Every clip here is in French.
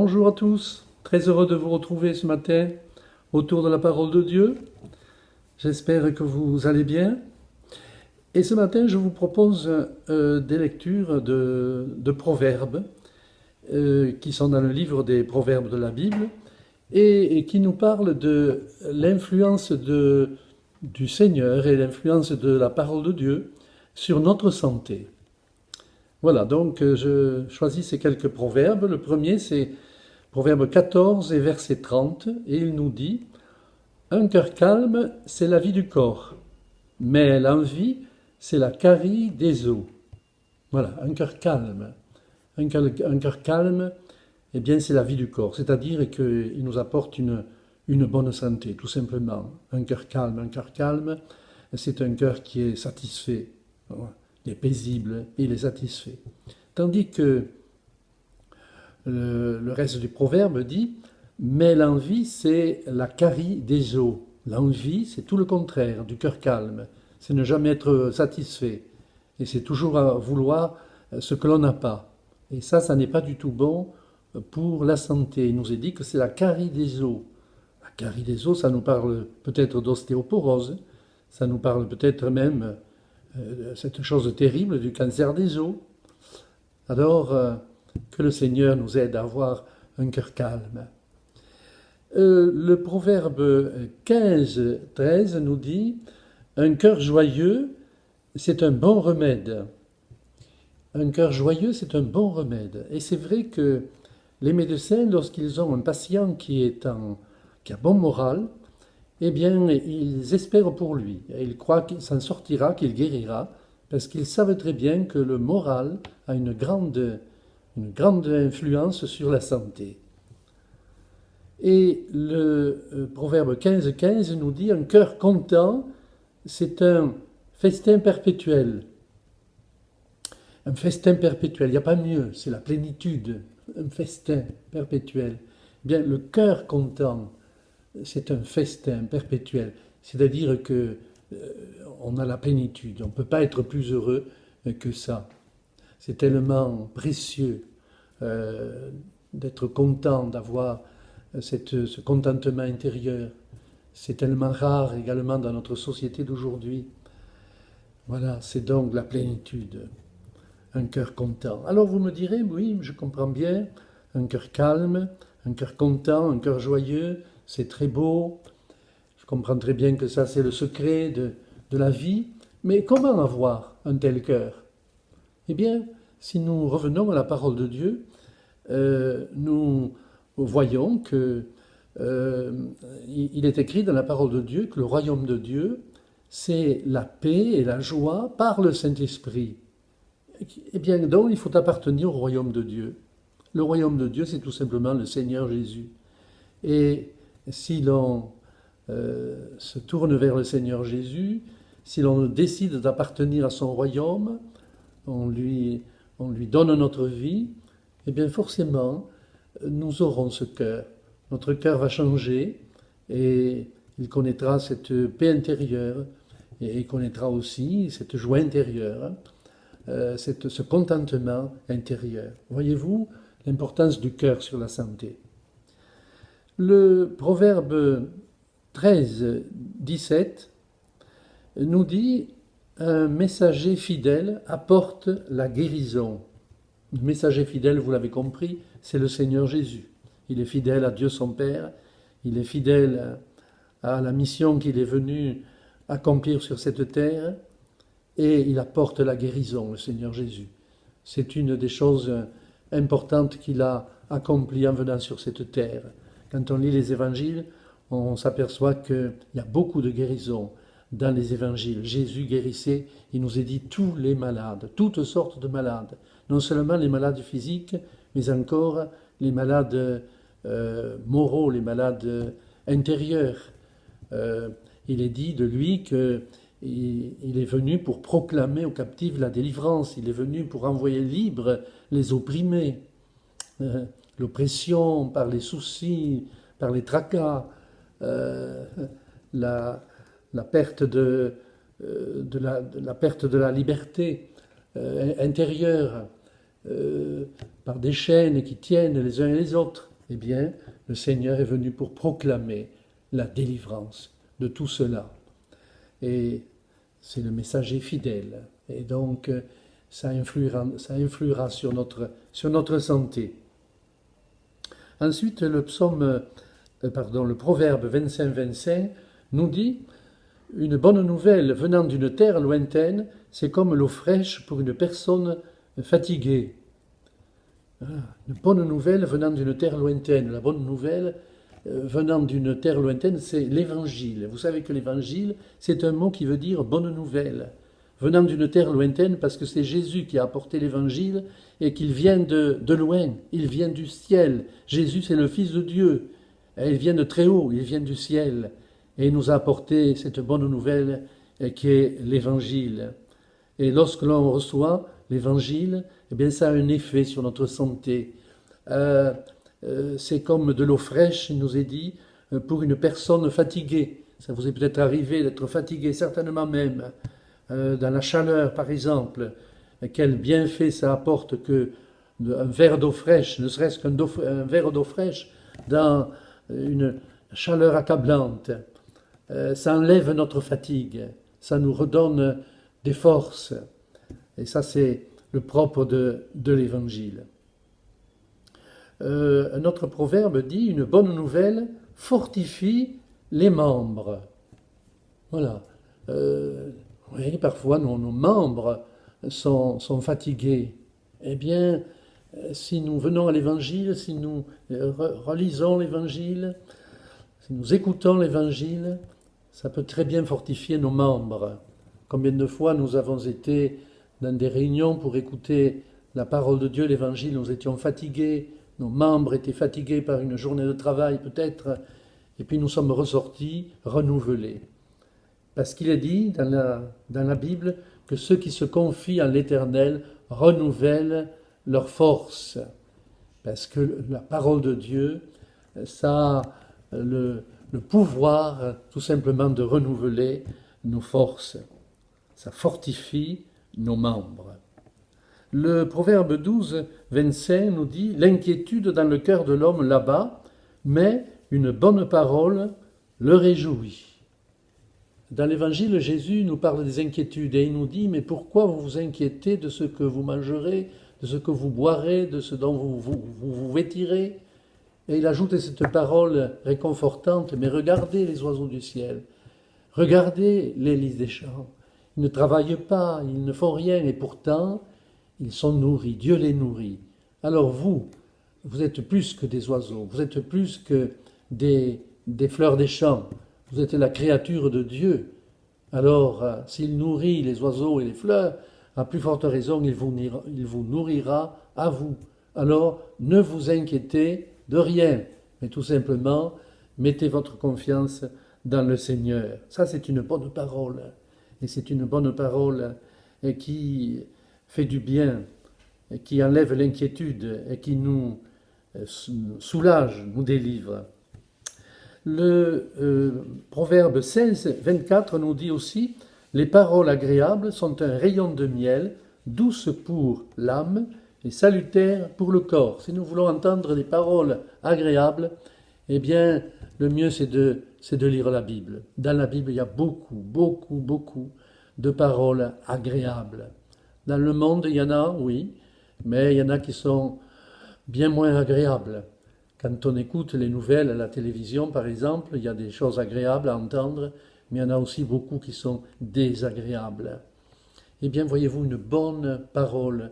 Bonjour à tous, très heureux de vous retrouver ce matin autour de la parole de Dieu. J'espère que vous allez bien. Et ce matin, je vous propose des lectures de proverbes qui sont dans le livre des proverbes de la Bible et qui nous parlent de l'influence du Seigneur et l'influence de la parole de Dieu sur notre santé. Voilà, donc je choisis ces quelques proverbes. Le premier, c'est Proverbe 14 et verset 30, et il nous dit « Un cœur calme, c'est la vie du corps, mais l'envie, c'est la carie des os. » Voilà, un cœur calme. Un cœur calme, eh bien, c'est la vie du corps, c'est-à-dire qu'il nous apporte une bonne santé, tout simplement. Un cœur calme, c'est un cœur qui est satisfait, il est paisible, il est satisfait. Tandis que le reste du proverbe dit « Mais l'envie, c'est la carie des os. » L'envie, c'est tout le contraire du cœur calme. C'est ne jamais être satisfait. Et c'est toujours à vouloir ce que l'on n'a pas. Et ça n'est pas du tout bon pour la santé. Il nous est dit que c'est la carie des os. La carie des os, ça nous parle peut-être d'ostéoporose. Ça nous parle peut-être même de cette chose terrible du cancer des os. Alors, que le Seigneur nous aide à avoir un cœur calme. Le proverbe 15-13 nous dit « Un cœur joyeux, c'est un bon remède. » Un cœur joyeux, c'est un bon remède. Et c'est vrai que les médecins, lorsqu'ils ont un patient qui a bon moral, eh bien, ils espèrent pour lui. Ils croient qu'il s'en sortira, qu'il guérira, parce qu'ils savent très bien que le moral a une grande influence sur la santé. Et le proverbe 15-15 nous dit « Un cœur content, c'est un festin perpétuel. » Un festin perpétuel, il n'y a pas mieux, c'est la plénitude, un festin perpétuel. Bien, le cœur content, c'est un festin perpétuel, c'est-à-dire que on a la plénitude, on ne peut pas être plus heureux que ça. C'est tellement précieux d'être content, d'avoir ce contentement intérieur. C'est tellement rare également dans notre société d'aujourd'hui. Voilà, c'est donc la plénitude, un cœur content. Alors vous me direz, oui, je comprends bien, un cœur calme, un cœur content, un cœur joyeux, c'est très beau. Je comprends très bien que ça c'est le secret de la vie. Mais comment avoir un tel cœur? Eh bien, si nous revenons à la parole de Dieu, nous voyons que il est écrit dans la parole de Dieu que le royaume de Dieu, c'est la paix et la joie par le Saint-Esprit. Eh bien, donc, il faut appartenir au royaume de Dieu. Le royaume de Dieu, c'est tout simplement le Seigneur Jésus. Et si l'on se tourne vers le Seigneur Jésus, si l'on décide d'appartenir à son royaume, on lui donne notre vie, eh bien forcément, nous aurons ce cœur. Notre cœur va changer et il connaîtra cette paix intérieure et il connaîtra aussi cette joie intérieure, ce contentement intérieur. Voyez-vous l'importance du cœur sur la santé. Le proverbe 13-17 nous dit « Un messager fidèle apporte la guérison ». Le messager fidèle, vous l'avez compris, c'est le Seigneur Jésus. Il est fidèle à Dieu son Père, il est fidèle à la mission qu'il est venu accomplir sur cette terre, et il apporte la guérison, le Seigneur Jésus. C'est une des choses importantes qu'il a accomplies en venant sur cette terre. Quand on lit les évangiles, on s'aperçoit qu'il y a beaucoup de guérisons dans les évangiles. Jésus guérissait, il nous a dit, tous les malades, toutes sortes de malades. Non seulement les malades physiques, mais encore les malades moraux, les malades intérieurs. Il est dit de lui qu'il est venu pour proclamer aux captifs la délivrance, il est venu pour envoyer libres les opprimés. L'oppression par les soucis, par les tracas, la perte de la liberté intérieure, par des chaînes qui tiennent les uns et les autres. Eh bien, le Seigneur est venu pour proclamer la délivrance de tout cela. Et c'est le messager fidèle. Et donc, ça influera sur notre santé. Ensuite, le proverbe 25-25 nous dit « Une bonne nouvelle venant d'une terre lointaine, c'est comme l'eau fraîche pour une personne fatiguée. » Une bonne nouvelle venant d'une terre lointaine. La bonne nouvelle venant d'une terre lointaine, c'est l'évangile. Vous savez que l'évangile, c'est un mot qui veut dire bonne nouvelle. Venant d'une terre lointaine, parce que c'est Jésus qui a apporté l'évangile et qu'il vient de loin, il vient du ciel. Jésus, c'est le Fils de Dieu. Il vient de très haut, il vient du ciel. Et il nous a apporté cette bonne nouvelle qui est l'évangile. Et lorsque l'on reçoit l'évangile, eh bien, ça a un effet sur notre santé. C'est comme de l'eau fraîche, il nous est dit, pour une personne fatiguée. Ça vous est peut-être arrivé d'être fatigué, certainement même, dans la chaleur par exemple. Quel bienfait ça apporte que un verre d'eau fraîche, ne serait-ce qu'un verre d'eau fraîche, dans une chaleur accablante. Ça enlève notre fatigue, ça nous redonne des forces. Et ça, c'est le propre de l'Évangile. Un autre proverbe dit « Une bonne nouvelle fortifie les membres ». Voilà. Oui, parfois nos membres sont fatigués. Eh bien, si nous venons à l'Évangile, si nous relisons l'Évangile, si nous écoutons l'Évangile, ça peut très bien fortifier nos membres. Combien de fois nous avons été dans des réunions pour écouter la parole de Dieu, l'Évangile, nous étions fatigués, nos membres étaient fatigués par une journée de travail peut-être, et puis nous sommes ressortis renouvelés. Parce qu'il est dit dans la Bible que ceux qui se confient en l'Éternel renouvellent leur force. Parce que la parole de Dieu, ça a le pouvoir tout simplement de renouveler nos forces. Ça fortifie nos membres. Le proverbe 12, 25 nous dit « L'inquiétude dans le cœur de l'homme l'abat, mais une bonne parole le réjouit. » Dans l'Évangile, Jésus nous parle des inquiétudes et il nous dit « Mais pourquoi vous vous inquiétez de ce que vous mangerez, de ce que vous boirez, de ce dont vous vêtirez ?» Et il ajoute cette parole réconfortante « Mais regardez les oiseaux du ciel, regardez les lys des champs. Ils ne travaillent pas, ils ne font rien et pourtant, ils sont nourris, Dieu les nourrit. Alors vous êtes plus que des oiseaux, vous êtes plus que des fleurs des champs, vous êtes la créature de Dieu. Alors, s'il nourrit les oiseaux et les fleurs, à plus forte raison, il vous nourrira à vous. Alors, ne vous inquiétez de rien, mais tout simplement, mettez votre confiance dans le Seigneur. Ça, c'est une bonne parole. Et c'est une bonne parole qui fait du bien, qui enlève l'inquiétude et qui nous soulage, nous délivre. Le proverbe 16, 24 nous dit aussi « Les paroles agréables sont un rayon de miel, douces pour l'âme et salutaires pour le corps. » Si nous voulons entendre des paroles agréables, eh bien, le mieux c'est de lire la Bible. Dans la Bible, il y a beaucoup de paroles agréables. Dans le monde, il y en a, oui, mais il y en a qui sont bien moins agréables. Quand on écoute les nouvelles à la télévision, par exemple, il y a des choses agréables à entendre, mais il y en a aussi beaucoup qui sont désagréables. Eh bien, voyez-vous, une bonne parole,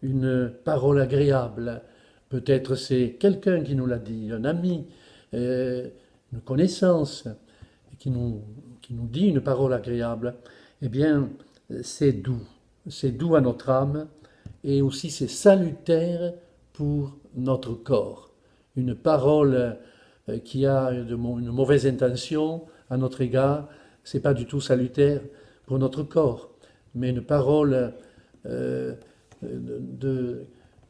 une parole agréable, peut-être c'est quelqu'un qui nous l'a dit, un ami, une connaissance, qui nous dit une parole agréable, eh bien, c'est doux à notre âme, et aussi c'est salutaire pour notre corps. Une parole qui a une mauvaise intention à notre égard, c'est pas du tout salutaire pour notre corps. Mais une parole de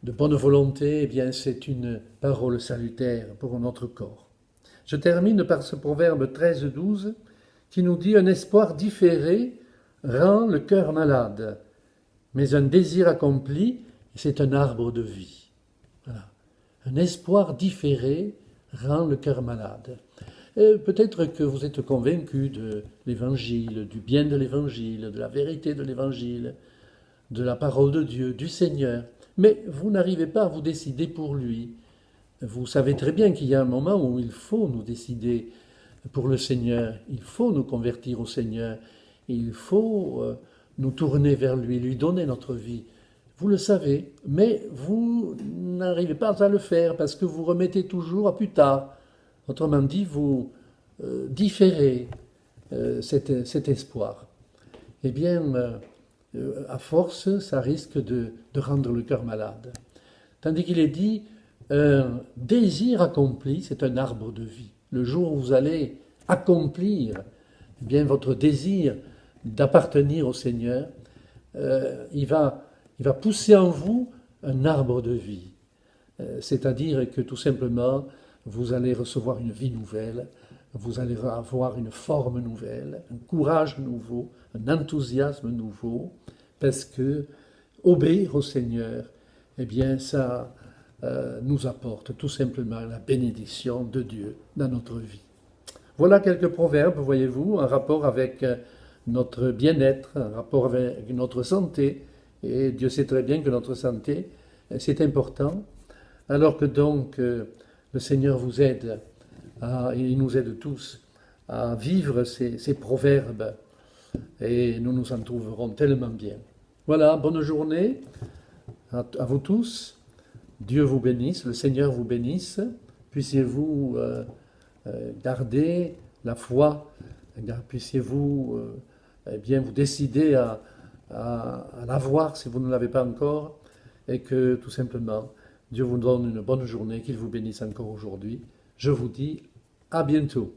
bonne volonté, eh bien, c'est une parole salutaire pour notre corps. Je termine par ce proverbe 13-12 qui nous dit « Un espoir différé rend le cœur malade, mais un désir accompli, c'est un arbre de vie. » Voilà. Un espoir différé rend le cœur malade. Peut-être que vous êtes convaincu de l'Évangile, du bien de l'Évangile, de la vérité de l'Évangile, de la parole de Dieu, du Seigneur, mais vous n'arrivez pas à vous décider pour lui. Vous savez très bien qu'il y a un moment où il faut nous décider pour le Seigneur, il faut nous convertir au Seigneur, il faut nous tourner vers lui, lui donner notre vie. Vous le savez, mais vous n'arrivez pas à le faire parce que vous remettez toujours à plus tard. Autrement dit, vous différez cet espoir. Eh bien, à force, ça risque de rendre le cœur malade. Tandis qu'il est dit, un désir accompli, c'est un arbre de vie. Le jour où vous allez accomplir eh bien, votre désir d'appartenir au Seigneur, il va pousser en vous un arbre de vie. C'est-à-dire que tout simplement, vous allez recevoir une vie nouvelle, vous allez avoir une forme nouvelle, un courage nouveau, un enthousiasme nouveau, parce que obéir au Seigneur, eh bien, ça nous apporte tout simplement la bénédiction de Dieu dans notre vie. Voilà quelques proverbes, voyez-vous, en rapport avec notre bien-être, en rapport avec notre santé. Et Dieu sait très bien que notre santé, c'est important. Alors que donc le Seigneur vous aide, et il nous aide tous, à vivre ces proverbes. Et nous nous en trouverons tellement bien. Voilà, bonne journée à vous tous. Dieu vous bénisse, le Seigneur vous bénisse. Puissiez-vous garder la foi, puissiez-vous eh bien vous décider à l'avoir si vous ne l'avez pas encore, et que tout simplement Dieu vous donne une bonne journée, qu'il vous bénisse encore aujourd'hui. Je vous dis à bientôt.